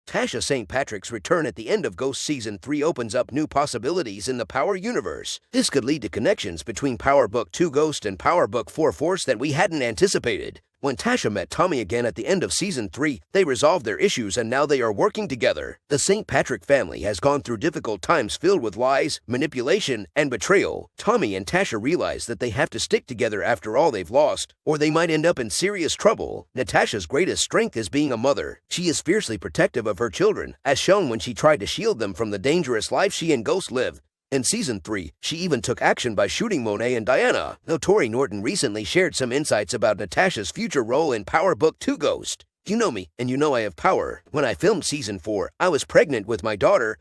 Tasha St. Patrick's return at the end of Ghost Season 3 opens up new possibilities in the Power universe. This could lead to connections between Power Book 2 Ghost and Power Book 4 Force that we hadn't anticipated. When Tasha met Tommy again at the end of Season 3, they resolved their issues and now they are working together. The St. Patrick family has gone through difficult times filled with lies, manipulation, and betrayal. Tommy and Tasha realize that they have to stick together after all they've lost, or they might end up in serious trouble. Natasha's greatest strength is being a mother. She is fiercely protective of her children, as shown when she tried to shield them from the dangerous life she and Ghost live. In Season 3, she even took action by shooting Monet and Diana. Tori Norton recently shared some insights about Natasha's future role in Power Book 2 Ghost. You know me, and you know I have power. When I filmed Season 4, I was pregnant with my daughter,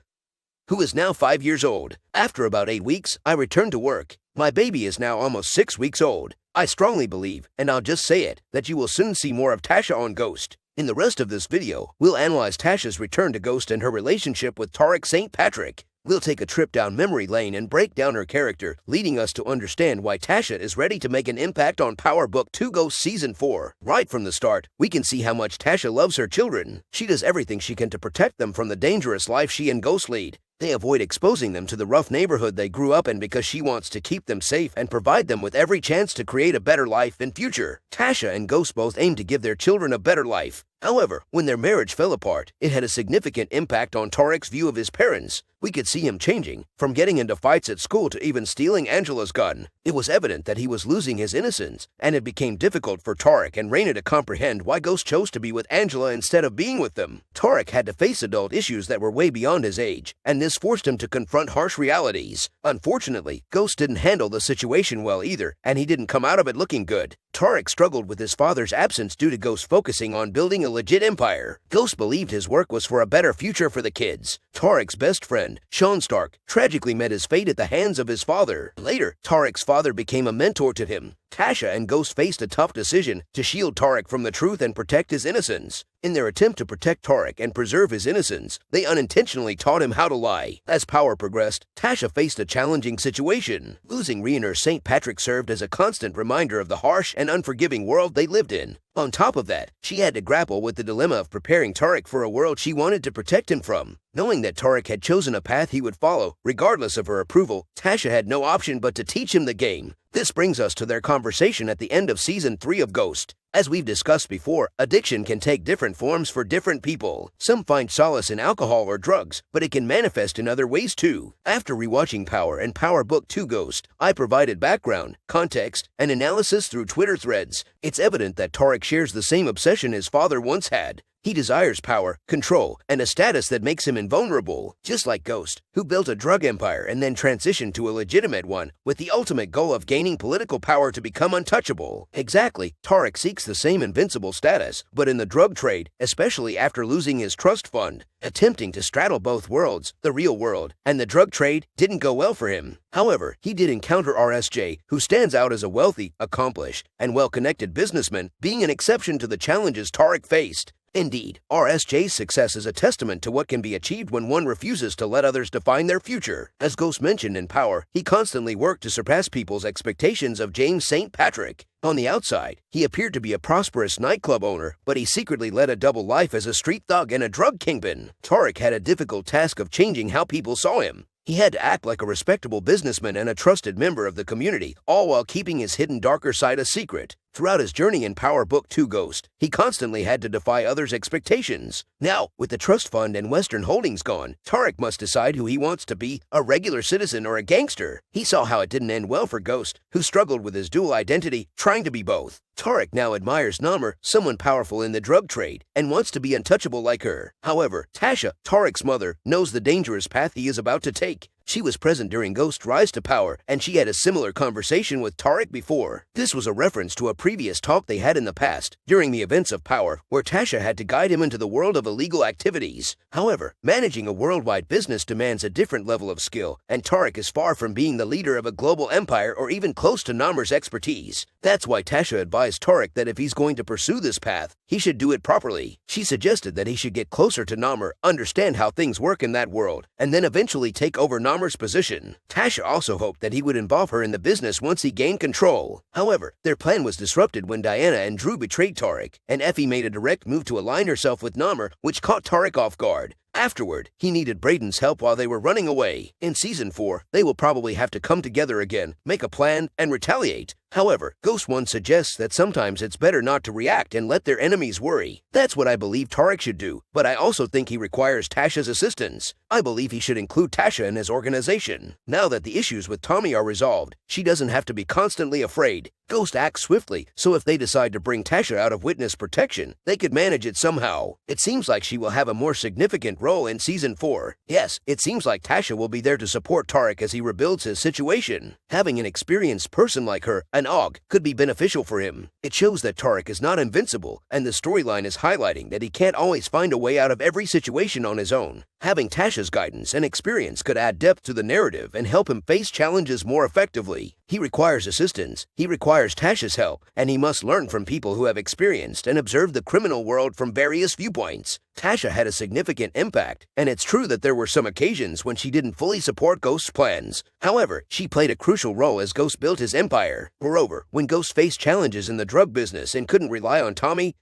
who is now 5 years old. After about 8 weeks, I returned to work. My baby is now almost 6 weeks old. I strongly believe, and I'll just say it, that you will soon see more of Tasha on Ghost. In the rest of this video, we'll analyze Tasha's return to Ghost and her relationship with Tariq St. Patrick. We'll take a trip down memory lane and break down her character, leading us to understand why Tasha is ready to make an impact on Power Book 2 Ghost Season 4. Right from the start, we can see how much Tasha loves her children. She does everything she can to protect them from the dangerous life she and Ghost lead. They avoid exposing them to the rough neighborhood they grew up in because she wants to keep them safe and provide them with every chance to create a better life in future. Tasha and Ghost both aim to give their children a better life. However, when their marriage fell apart, it had a significant impact on Tariq's view of his parents. We could see him changing, from getting into fights at school to even stealing Angela's gun. It was evident that he was losing his innocence, and it became difficult for Tariq and Raina to comprehend why Ghost chose to be with Angela instead of being with them. Tariq had to face adult issues that were way beyond his age, and this forced him to confront harsh realities. Unfortunately, Ghost didn't handle the situation well either, and he didn't come out of it looking good. Tariq struggled with his father's absence due to Ghost focusing on building a legit empire. Ghost believed his work was for a better future for the kids. Tariq's best friend, Sean Stark, tragically met his fate at the hands of his father. Later, Tariq's father became a mentor to him. Tasha and Ghost faced a tough decision to shield Tariq from the truth and protect his innocence. In their attempt to protect Tariq and preserve his innocence, they unintentionally taught him how to lie. As Power progressed, Tasha faced a challenging situation. Losing Raina St. Patrick served as a constant reminder of the harsh and unforgiving world they lived in. On top of that, she had to grapple with the dilemma of preparing Tariq for a world she wanted to protect him from. Knowing that Tariq had chosen a path he would follow, regardless of her approval, Tasha had no option but to teach him the game. This brings us to their conversation at the end of Season 3 of Ghost. As we've discussed before, addiction can take different forms for different people. Some find solace in alcohol or drugs, but it can manifest in other ways too. After rewatching Power and Power Book 2 Ghost, I provided background, context, and analysis through Twitter threads. It's evident that Tariq shares the same obsession his father once had. He desires power, control, and a status that makes him invulnerable, just like Ghost, who built a drug empire and then transitioned to a legitimate one, with the ultimate goal of gaining political power to become untouchable. Exactly, Tariq seeks the same invincible status, but in the drug trade, especially after losing his trust fund. Attempting to straddle both worlds, the real world, and the drug trade, didn't go well for him. However, he did encounter RSJ, who stands out as a wealthy, accomplished, and well-connected businessman, being an exception to the challenges Tariq faced. Indeed, RSJ's success is a testament to what can be achieved when one refuses to let others define their future. As Ghost mentioned in Power, he constantly worked to surpass people's expectations of James St. Patrick. On the outside, he appeared to be a prosperous nightclub owner, but he secretly led a double life as a street thug and a drug kingpin. Tariq had a difficult task of changing how people saw him. He had to act like a respectable businessman and a trusted member of the community, all while keeping his hidden darker side a secret. Throughout his journey in Power Book 2 Ghost, he constantly had to defy others' expectations. Now, with the trust fund and Western holdings gone, Tariq must decide who he wants to be, a regular citizen or a gangster. He saw how it didn't end well for Ghost, who struggled with his dual identity, trying to be both. Tariq now admires Namr, someone powerful in the drug trade, and wants to be untouchable like her. However, Tasha, Tariq's mother, knows the dangerous path he is about to take. She was present during Ghost's rise to power, and she had a similar conversation with Tariq before. This was a reference to a previous talk they had in the past, during the events of Power, where Tasha had to guide him into the world of illegal activities. However, managing a worldwide business demands a different level of skill, and Tariq is far from being the leader of a global empire or even close to Namr's expertise. That's why Tasha advised Tariq that if he's going to pursue this path, he should do it properly. She suggested that he should get closer to Namr, understand how things work in that world, and then eventually take over Namr's Namar's position. Tasha also hoped that he would involve her in the business once he gained control. However, their plan was disrupted when Diana and Drew betrayed Tariq, and Effie made a direct move to align herself with Namar, which caught Tariq off guard. Afterward, he needed Brayden's help while they were running away. In Season 4, they will probably have to come together again, make a plan, and retaliate. However, Ghost One suggests that sometimes it's better not to react and let their enemies worry. That's what I believe Tariq should do, but I also think he requires Tasha's assistance. I believe he should include Tasha in his organization. Now that the issues with Tommy are resolved, she doesn't have to be constantly afraid. Ghost acts swiftly, so if they decide to bring Tasha out of witness protection, they could manage it somehow. It seems like she will have a more significant role in Season 4. Yes, it seems like Tasha will be there to support Tariq as he rebuilds his situation. Having an experienced person like her, an Og, could be beneficial for him. It shows that Tariq is not invincible, and the storyline is highlighting that he can't always find a way out of every situation on his own. Having Tasha's guidance and experience could add depth to the narrative and help him face challenges more effectively. He requires assistance, he requires Tasha's help, and he must learn from people who have experienced and observed the criminal world from various viewpoints. Tasha had a significant impact, and it's true that there were some occasions when she didn't fully support Ghost's plans. However, she played a crucial role as Ghost built his empire. Moreover, when Ghost faced challenges in the drug business and couldn't rely on Tommy,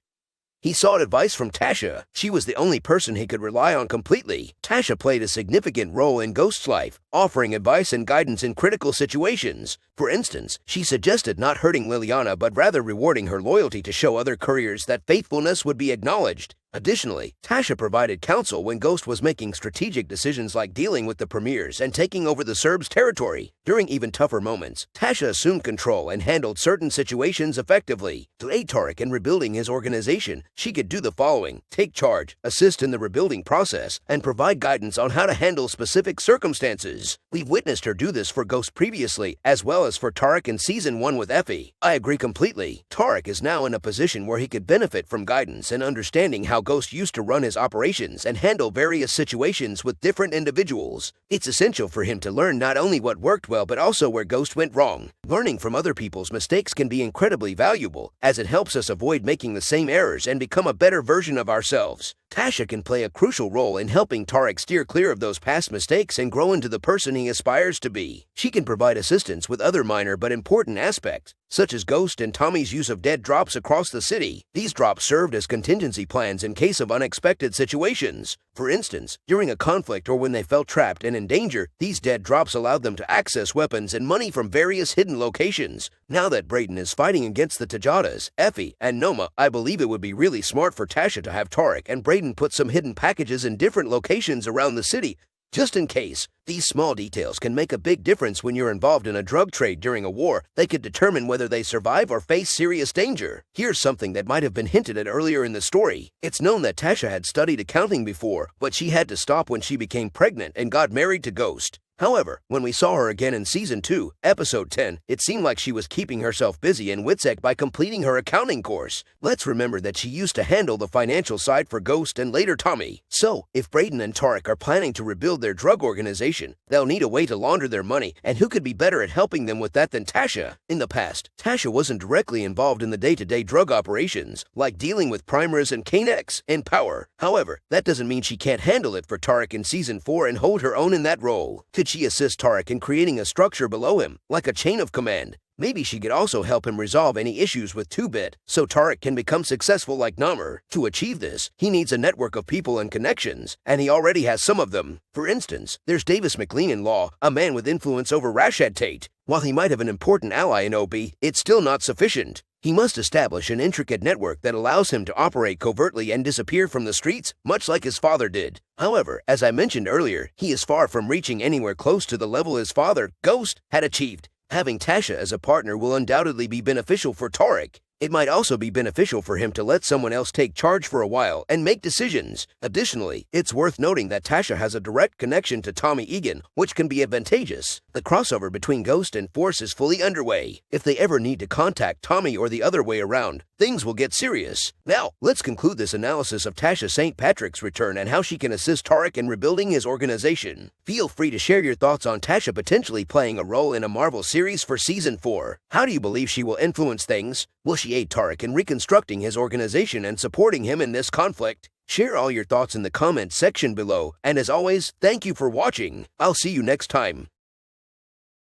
he sought advice from Tasha. She was the only person he could rely on completely. Tasha played a significant role in Ghost's life, offering advice and guidance in critical situations. For instance, she suggested not hurting Liliana but rather rewarding her loyalty to show other couriers that faithfulness would be acknowledged. Additionally, Tasha provided counsel when Ghost was making strategic decisions like dealing with the premiers and taking over the Serbs' territory. During even tougher moments, Tasha assumed control and handled certain situations effectively. To aid Tariq in rebuilding his organization, she could do the following: take charge, assist in the rebuilding process, and provide guidance on how to handle specific circumstances. We've witnessed her do this for Ghost previously, as well as for Tariq in Season 1 with Effie. I agree completely. Tariq is now in a position where he could benefit from guidance and understanding how Ghost used to run his operations and handle various situations with different individuals. It's essential for him to learn not only what worked well but also where Ghost went wrong. Learning from other people's mistakes can be incredibly valuable, as it helps us avoid making the same errors and become a better version of ourselves. Tasha can play a crucial role in helping Tariq steer clear of those past mistakes and grow into the person he aspires to be. She can provide assistance with other minor but important aspects, such as Ghost and Tommy's use of dead drops across the city. These drops served as contingency plans in case of unexpected situations. For instance, during a conflict or when they felt trapped and in danger, these dead drops allowed them to access weapons and money from various hidden locations. Now that Brayden is fighting against the Tajadas, Effie, and Noma, I believe it would be really smart for Tasha to have Tariq and Brayden put some hidden packages in different locations around the city, just in case. These small details can make a big difference when you're involved in a drug trade during a war. They could determine whether they survive or face serious danger. Here's something that might have been hinted at earlier in the story. It's known that Tasha had studied accounting before, but she had to stop when she became pregnant and got married to Ghost. However, when we saw her again in Season 2, Episode 10, it seemed like she was keeping herself busy in Witsec by completing her accounting course. Let's remember that she used to handle the financial side for Ghost and later Tommy. So, if Brayden and Tariq are planning to rebuild their drug organization, they'll need a way to launder their money, and who could be better at helping them with that than Tasha? In the past, Tasha wasn't directly involved in the day-to-day drug operations, like dealing with primers and K-Nex in Power. However, that doesn't mean she can't handle it for Tariq in Season 4 and hold her own in that role. Could she assist Tariq in creating a structure below him, like a chain of command? Maybe she could also help him resolve any issues with 2-Bit, so Tariq can become successful like Namr. To achieve this, he needs a network of people and connections, and he already has some of them. For instance, there's Davis McLean in law, a man with influence over Rashad Tate. While he might have an important ally in OB, it's still not sufficient. He must establish an intricate network that allows him to operate covertly and disappear from the streets, much like his father did. However, as I mentioned earlier, he is far from reaching anywhere close to the level his father, Ghost, had achieved. Having Tasha as a partner will undoubtedly be beneficial for Tariq. It might also be beneficial for him to let someone else take charge for a while and make decisions. Additionally, it's worth noting that Tasha has a direct connection to Tommy Egan, which can be advantageous. The crossover between Ghost and Force is fully underway. If they ever need to contact Tommy or the other way around, things will get serious. Now, let's conclude this analysis of Tasha St. Patrick's return and how she can assist Tariq in rebuilding his organization. Feel free to share your thoughts on Tasha potentially playing a role in a Marvel series for Season 4. How do you believe she will influence things? Will she aid Tariq in reconstructing his organization and supporting him in this conflict? Share all your thoughts in the comments section below, and as always, thank you for watching. I'll see you next time.